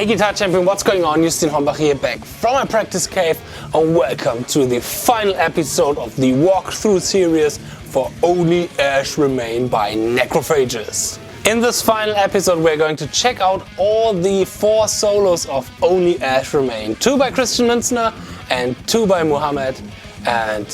Hey Guitar Champion, what's going on? Justin Hombach here, back from my practice cave, and welcome to the final episode of the walkthrough series for Only Ash Remain by Necrophagist. In this final episode we're going to check out all the 4 solos of Only Ash Remain. 2 by Christian and 2 by Muhammed, and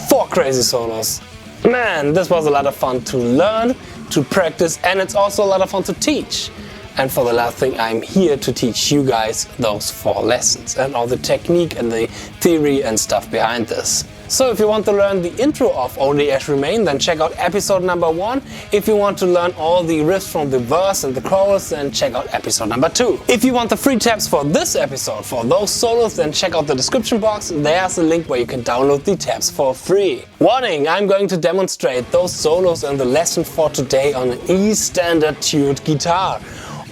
4 crazy solos. Man, this was a lot of fun to learn, to practice, and it's also a lot of fun to teach. And for the last thing, I'm here to teach you guys those 4 lessons and all the technique and the theory and stuff behind this. So if you want to learn the intro of Only Ash Remain, then check out episode number 1. If you want to learn all the riffs from the verse and the chorus, then check out episode number 2. If you want the free tabs for this episode, for those solos, then check out the description box. There's a link where you can download the tabs for free. Warning, I'm going to demonstrate those solos in the lesson for today on an E standard tuned guitar.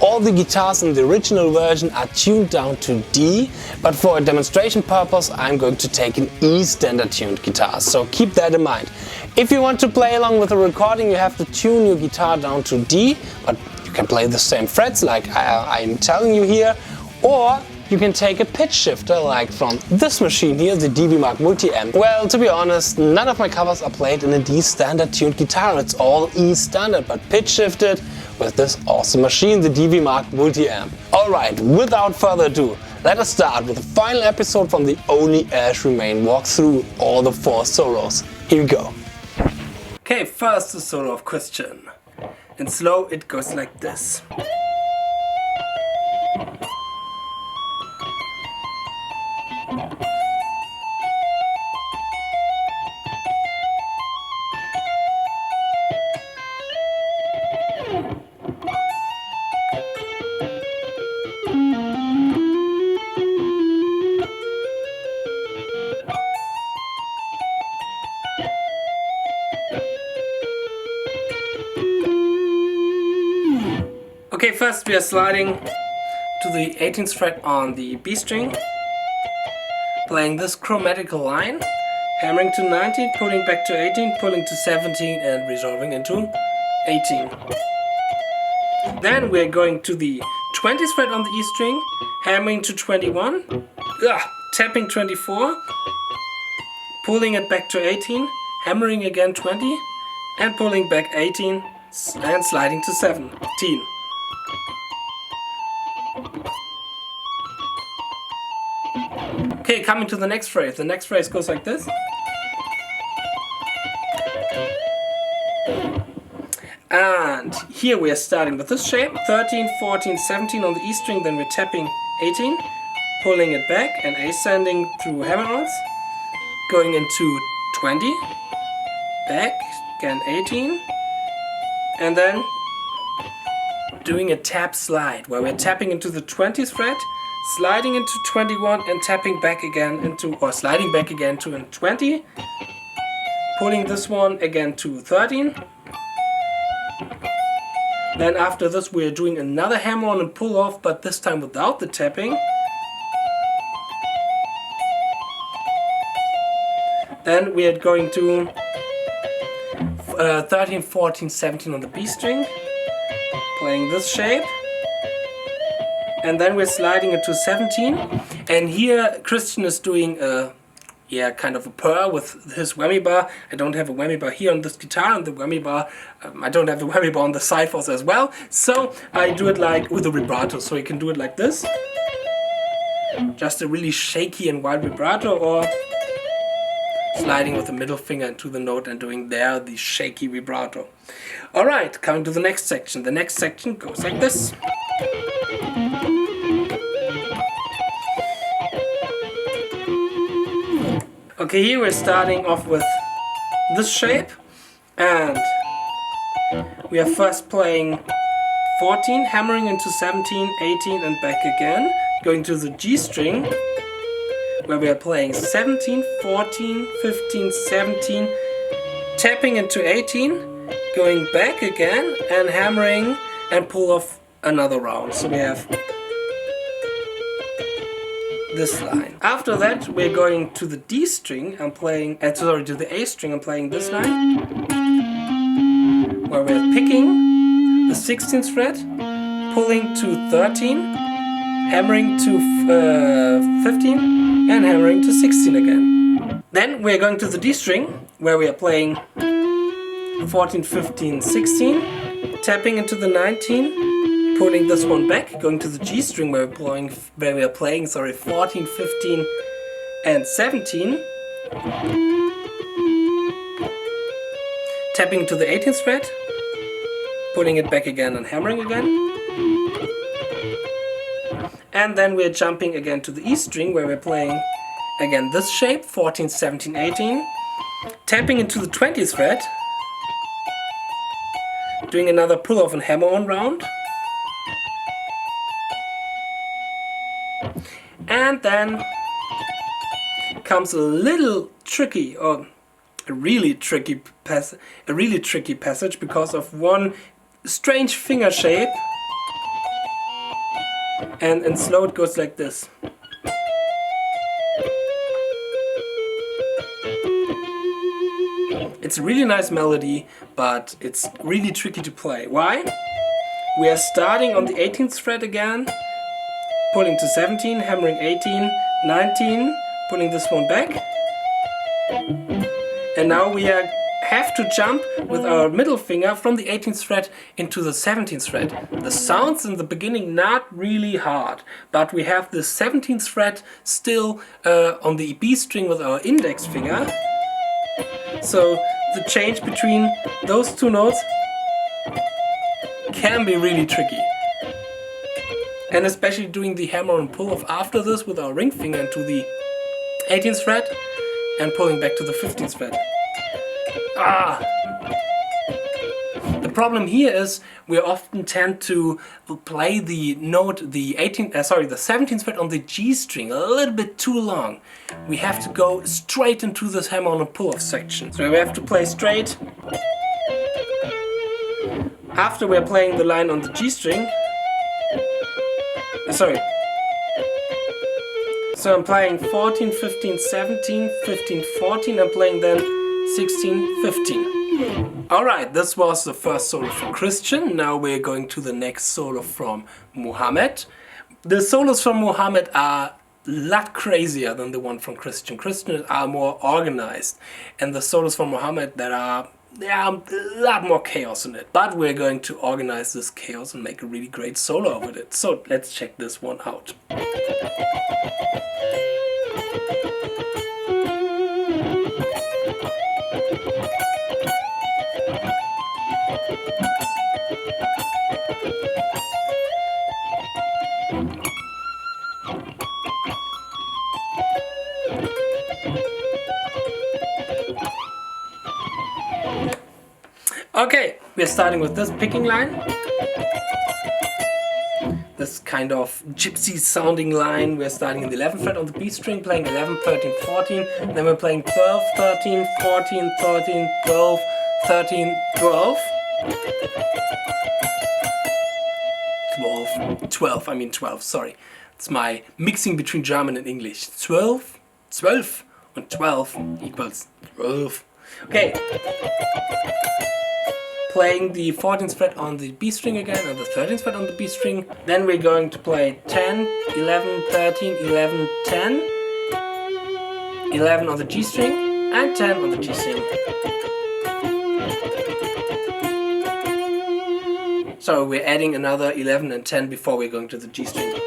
All the guitars in the original version are tuned down to D, but for a demonstration purpose I'm going to take an E standard tuned guitar, so keep that in mind. If you want to play along with the recording, you have to tune your guitar down to D, but you can play the same frets like I'm telling you here, or you can take a pitch shifter like from this machine here, the DB Mark Multi-Amp. Well, to be honest, none of my covers are played in a D standard tuned guitar, it's all E standard, but pitch shifted with this awesome machine, the DB Mark Multi-Amp. Alright, without further ado, let us start with the final episode from the Only Ash Remain walkthrough, all the 4 solos. Here we go. Okay, first the solo of Christian. In slow it goes like this. Okay, first we are sliding to the 18th fret on the B string, playing this chromatical line, hammering to 19, pulling back to 18, pulling to 17 and resolving into 18. Then we are going to the 20th fret on the E string, hammering to 21, tapping 24, pulling it back to 18, hammering again 20 and pulling back 18 and sliding to 17. Okay, coming to the next phrase. The next phrase goes like this. And here we are starting with this shape. 13, 14, 17 on the E string, then we're tapping 18, pulling it back and ascending through hammer-ons, going into 20, back, again 18, and then doing a tap slide, where we're tapping into the 20th fret, sliding into 21 and tapping back again into, or sliding back again to a 20, pulling this one again to 13. Then after this we're doing another hammer-on and pull-off, but this time without the tapping. Then we are going to 13, 14, 17 on the B string, playing this shape. And then we're sliding into 17, and here Christian is doing a kind of a purr with his whammy bar. I don't have a whammy bar here on this guitar, and the whammy bar, I don't have the whammy bar on the side force as well, so I do it like with a vibrato, so you can do it like this. just a really shaky and wild vibrato, or sliding with the middle finger into the note and doing there the shaky vibrato. Alright, coming to the next section. The next section goes like this. Okay, here we're starting off with this shape, and we are first playing 14, hammering into 17, 18 and back again, going to the G string, where we are playing 17, 14, 15, 17, tapping into 18, going back again and hammering and pull off another round. So we have this line. After that we're going to the D string and playing, to the A string and playing this line, where we're picking the 16th fret, pulling to 13, hammering to 15 and hammering to 16 again. Then we're going to the D string, where we are playing 14, 15, 16, tapping into the 19, pulling this one back, going to the G string where we are playing 14, 15 and 17, tapping to the 18th fret, pulling it back again and hammering again. And then we're jumping again to the E string where we're playing again this shape, 14, 17, 18, tapping into the 20th fret, doing another pull off and hammer on round, and then comes a little tricky, or a really tricky passage because of one strange finger shape, and in slow it goes like this. It's a really nice melody, but it's really tricky to play. Why? We are starting on the 18th fret again, pulling to 17, hammering 18, 19, pulling this one back. And now we have to jump with our middle finger from the 18th fret into the 17th fret. The sounds in the beginning not really hard, but we have the 17th fret still on the B string with our index finger. So the change between those two notes can be really tricky. And especially doing the hammer and pull off after this with our ring finger into the 18th fret and pulling back to the 15th fret. The problem here is we often tend to play the note, the 17th fret on the G string a little bit too long. We have to go straight into this hammer on and pull off section. So we have to play straight. After we're playing the line on the G string, so I'm playing 14, 15, 17, 15, 14, I'm playing then 16, 15. Alright, this was the first solo from Christian. Now we're going to the next solo from Muhammed. The solos from Muhammed are a lot crazier than the one from Christian. Christian are more organized, and the solos from Muhammed there are a lot more chaos in it. But we're going to organize this chaos and make a really great solo with it. So let's check this one out. Okay, we're starting with this picking line. This kind of gypsy sounding line. We're starting in the 11th fret on the B string, playing 11, 13, 14. Then we're playing 12, 13, 14, 13, 12, 13, 12. 12, sorry. It's my mixing between German and English. 12 and 12 equals 12. Okay. Playing the 14th fret on the B string again and the 13th fret on the B string. Then we're going to play 10, 11, 13, 11, 10, 11 on the G string and 10 on the G string. So we're adding another 11 and 10 before we're going to the G string.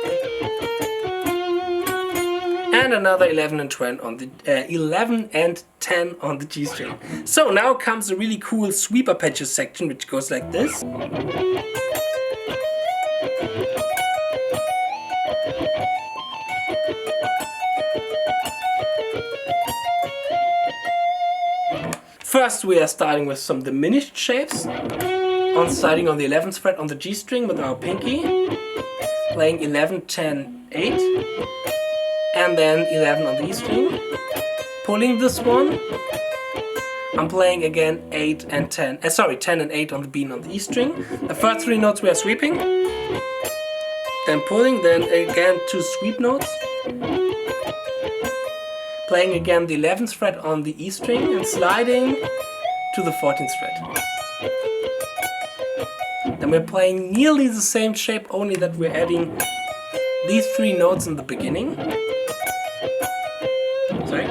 and another 11 and 10 on the 11 and 10 on the G string. So now comes a really cool sweep arpeggio section, which goes like this. First we are starting with some diminished shapes, starting on the 11th fret on the G string with our pinky, playing 11, 10, 8, and then 11 on the E string, pulling this one, I'm playing again 8 and 10, 10 and 8 on the B and on the E string. The first 3 notes we are sweeping, then pulling, then again 2 sweep notes, playing again the 11th fret on the E string and sliding to the 14th fret. Then we're playing nearly the same shape, only that we're adding these 3 notes in the beginning. Sorry.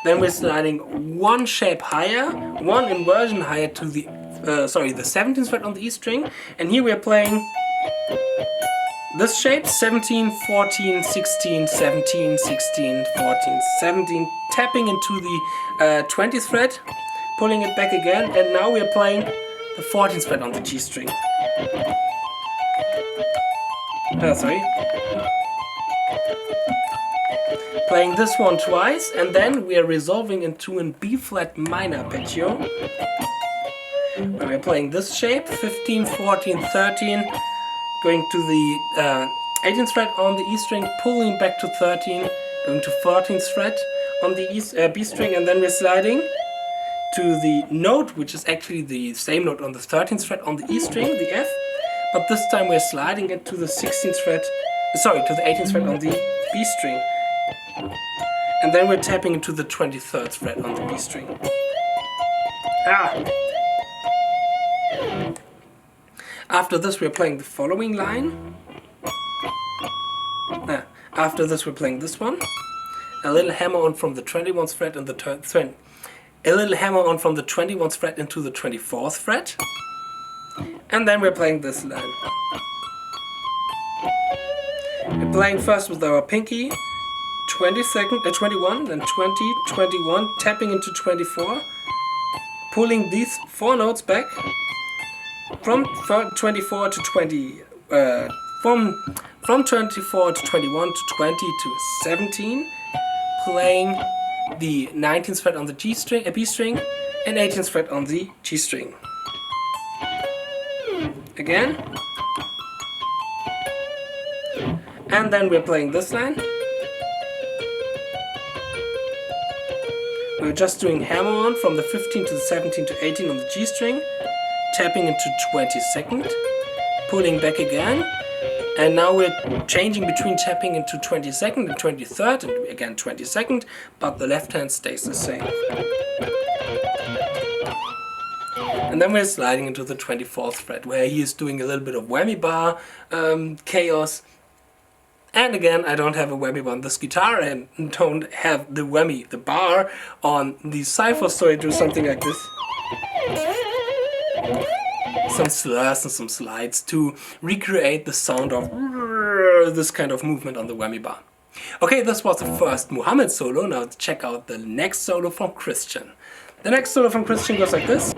Then we're sliding 1 shape higher, 1 inversion higher to the the 17th fret on the E string, and here we're playing this shape, 17, 14, 16, 17, 16, 14, 17, tapping into the 20th fret, pulling it back again, and now we're playing the 14th fret on the G string. Playing this one twice, and then we are resolving into a B flat minor arpeggio, where we're playing this shape, 15, 14, 13, going to the 18th fret on the E string, pulling back to 13, going to 14th fret on the B string, and then we're sliding to the note, which is actually the same note on the 13th fret on the E string, the F, but this time we're sliding it to the 16th fret, to the 18th fret on the B string, and then we're tapping into the 23rd fret on the B string. After this we're playing the following line. After this we're playing this one. A little hammer on from the 21st fret and a little hammer on from the 21st fret into the 24th fret. And then we're playing this line. We're playing first with our pinky, 21, then 20, 21, tapping into 24, pulling these 4 notes back from 24 to 20, from 24 to 21 to 20 to 17, playing the 19th fret on the B string, and 18th fret on the G string. Again. And then we're playing this line. We're just doing hammer on from the 15 to the 17 to 18 on the G string, tapping into 22nd, pulling back again, and now we're changing between tapping into 22nd and 23rd, and again 22nd, but the left hand stays the same. And then we're sliding into the 24th fret, where he is doing a little bit of whammy bar chaos. And again, I don't have a whammy bar on this guitar and don't have the whammy, the bar, on the cipher, so I do something like this. Some slurs and some slides to recreate the sound of this kind of movement on the whammy bar. Okay, this was the first Muhammed solo. Now check out the next solo from Christian. The next solo from Christian goes like this.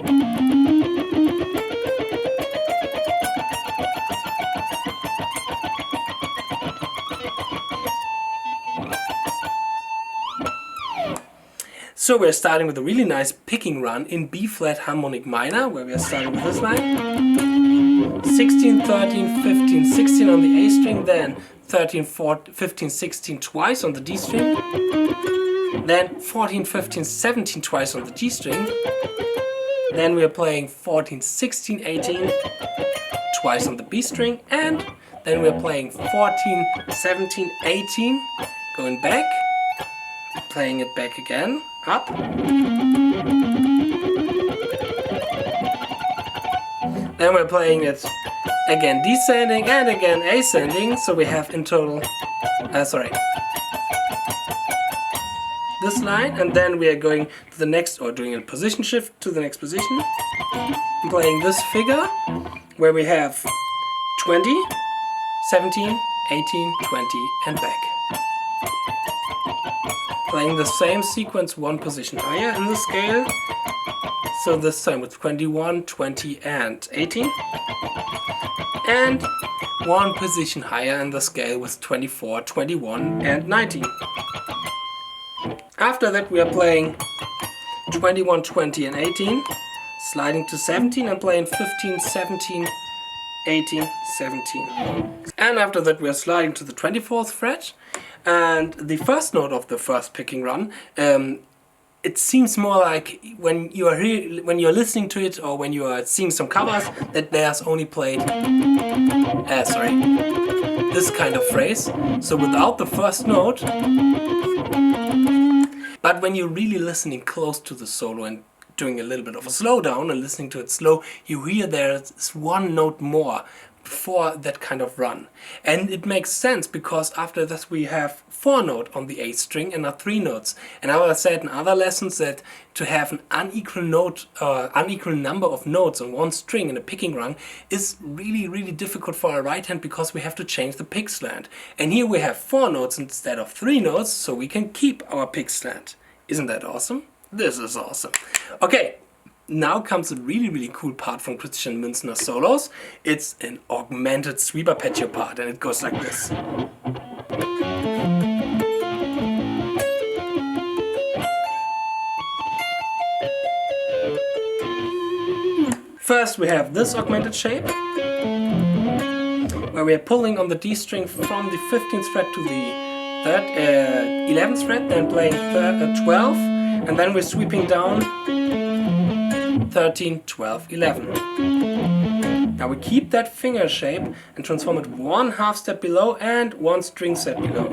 So we're starting with a really nice picking run in B flat harmonic minor, where we are starting with this line. 16, 13, 15, 16 on the A string, then 13, 14, 15, 16 twice on the D string, then 14, 15, 17 twice on the G string, then we are playing 14, 16, 18 twice on the B string, and then we are playing 14, 17, 18, going back, playing it back again, up, then we're playing it again descending and again ascending, so we have in total, this line, and then we are going to the next, or doing a position shift to the next position, playing this figure, where we have 20, 17, 18, 20 and back. Playing the same sequence one position higher in the scale. So this time with 21, 20 and 18. And one position higher in the scale with 24, 21 and 19. After that we are playing 21, 20 and 18, sliding to 17 and playing 15, 17, 18, 17. And after that we are sliding to the 24th fret, and the first note of the first picking run, it seems more like when you are when you're listening to it or when you are seeing some covers that there's only played this kind of phrase, so without the first note. But when you're really listening close to the solo and doing a little bit of a slowdown and listening to it slow, you hear there's one note more before that kind of run. And it makes sense because after this we have 4 notes on the A string and not 3 notes. And I said in other lessons that to have an unequal number of notes on one string in a picking run is really difficult for a right hand because we have to change the pick slant. And here we have 4 notes instead of 3 notes, so we can keep our pick slant. Isn't that awesome? This is awesome. Okay. Now comes a really cool part from Christian Münzner's solos. It's an augmented sweep arpeggio part, and it goes like this. First we have this augmented shape, where we are pulling on the D string from the 15th fret to the 11th fret, then playing 12, and then we're sweeping down 13, 12, 11. Now we keep that finger shape and transform it 1 half step below and 1 string set below.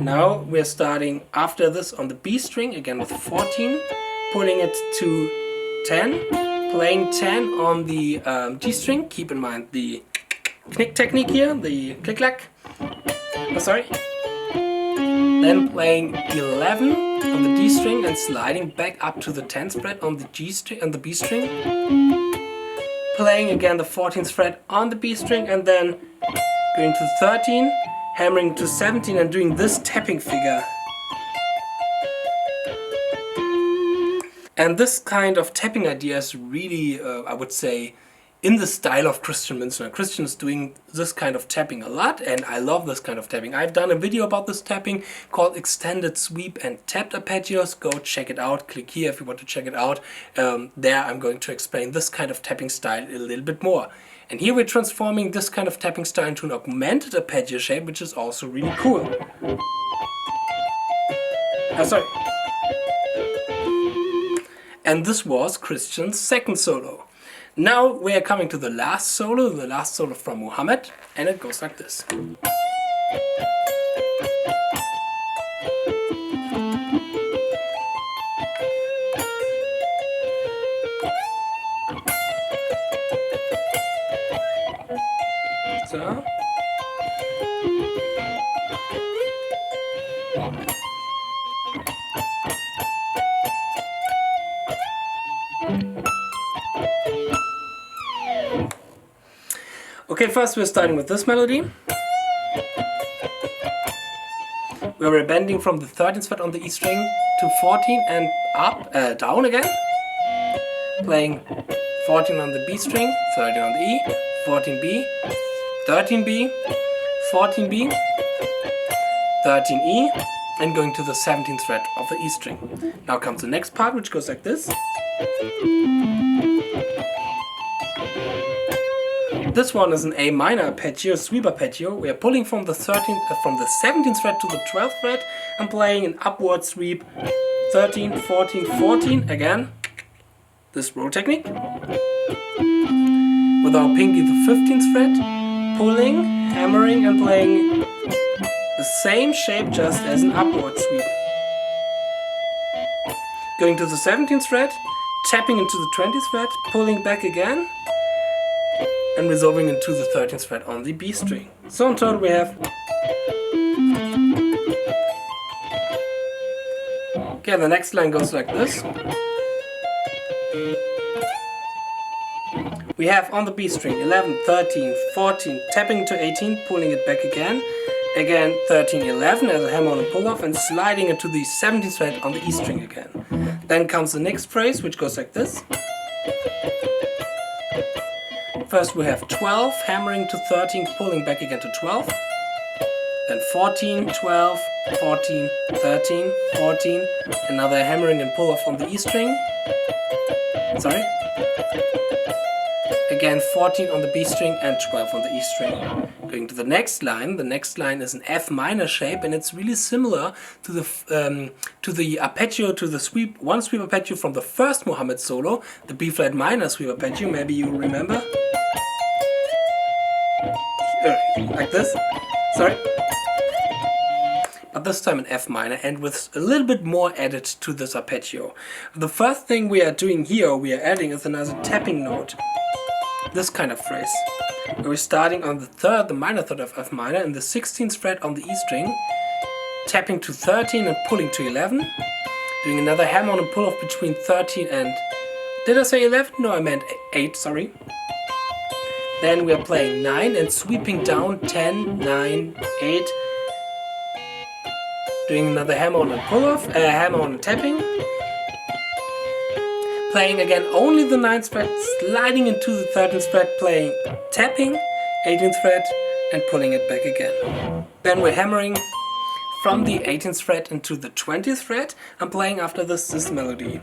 Now we're starting after this on the B string, again with 14, pulling it to 10, playing 10 on the G string. Keep in mind the knick technique here, the click-clack. Then playing 11 on the D string and sliding back up to the 10th fret on the G string and the B string. Playing again the 14th fret on the B string and then going to 13, hammering to 17 and doing this tapping figure. And this kind of tapping idea is really, I would say, in the style of Christian Münzner. Christian is doing this kind of tapping a lot, and I love this kind of tapping. I've done a video about this tapping called Extended Sweep and Tapped Arpeggios. Go check it out. Click here if you want to check it out. There I'm going to explain this kind of tapping style a little bit more. And here we're transforming this kind of tapping style into an augmented arpeggio shape, which is also really cool. And this was Christian's second solo. Now we are coming to the last solo from Muhammed, and it goes like this. So. Okay, first we're starting with this melody, where we're bending from the 13th fret on the E string to 14 and up, down again, playing 14 on the B string, 13 on the E, 14B, 13B, 14B, 13E, and going to the 17th fret of the E string. Now comes the next part, which goes like this. This one is an A minor arpeggio, sweep arpeggio. We are pulling from the 17th fret to the 12th fret and playing an upward sweep 13, 14, 14 again. This roll technique. With our pinky the 15th fret, pulling, hammering and playing the same shape just as an upward sweep. Going to the 17th fret, tapping into the 20th fret, pulling back again, and resolving into the 13th fret on the B string. So in total we have. Okay, the next line goes like this. We have on the B string 11, 13, 14, tapping to 18, pulling it back again. Again 13, 11 as a hammer on and pull off, and sliding into the 17th fret on the E string again. Then comes the next phrase, which goes like this. First we have 12, hammering to 13, pulling back again to 12. Then 14, 12, 14, 13, 14, another hammering and pull off on the E string. Sorry. Again 14 on the B string and 12 on the E string. Going to the next line is an F minor shape, and it's really similar to the arpeggio, to the sweep, one sweep arpeggio from the first Muhammed solo, the B flat minor sweep arpeggio, maybe you remember. Like this, sorry. But this time an F minor, and with a little bit more added to this arpeggio. The first thing we are doing here, we are adding, is another tapping note. This kind of phrase. We're starting on the minor third of F minor, and the 16th fret on the E string, tapping to 13 and pulling to 11, doing another hammer on and pull off between 13 and, did I say 11? No, I meant 8, sorry. Then we are playing 9 and sweeping down 10, 9, 8, doing another hammer on and pull off, hammer on and tapping. Playing again only the 9th fret, sliding into the 13th fret, playing tapping, 18th fret, and pulling it back again. Then we're hammering from the 18th fret into the 20th fret. I'm playing after this melody.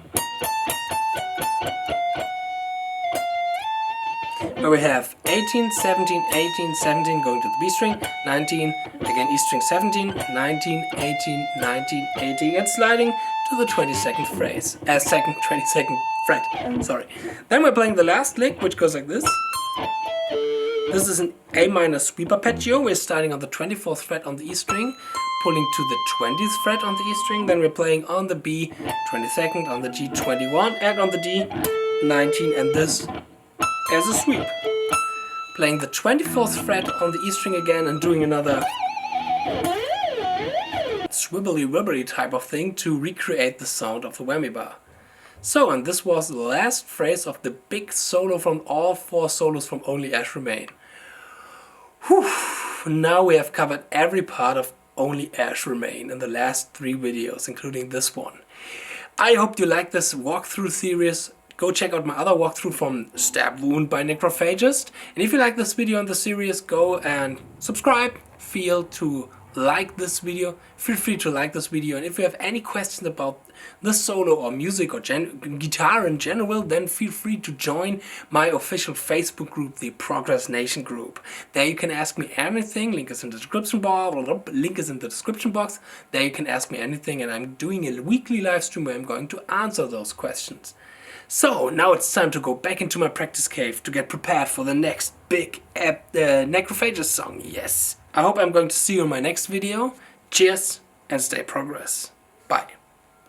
Where we have 18, 17, 18, 17 going to the B string, 19, again E string 17, 19, 18, 19, 18, and sliding to the 22nd phrase, 22nd fret, sorry. Then we're playing the last lick, which goes like this. This is an A minor sweep arpeggio. We're starting on the 24th fret on the E string, pulling to the 20th fret on the E string, then we're playing on the B 22nd, on the G 21, and on the D 19, and this as a sweep. Playing the 24th fret on the E string again and doing another swibbly-wibbly type of thing to recreate the sound of the whammy bar. So, and this was the last phrase of the big solo from all 4 solos from Only Ash Remain. Whew. Now we have covered every part of Only Ash Remain in the last 3 videos, including this one. I hope you like this walkthrough series. Go check out my other walkthrough from Stab Wound by Necrophagist. And if you like this video and the series, go and subscribe. Feel free to like this video. And if you have any questions about this solo or music or guitar in general, then feel free to join my official Facebook group, the Progress Nation group. There you can ask me anything. Link is in the description box. There you can ask me anything, and I'm doing a weekly live stream where I'm going to answer those questions. So now it's time to go back into my practice cave to get prepared for the next big necrophagist song. Yes. I hope I'm going to see you in my next video. Cheers and stay progress. Bye.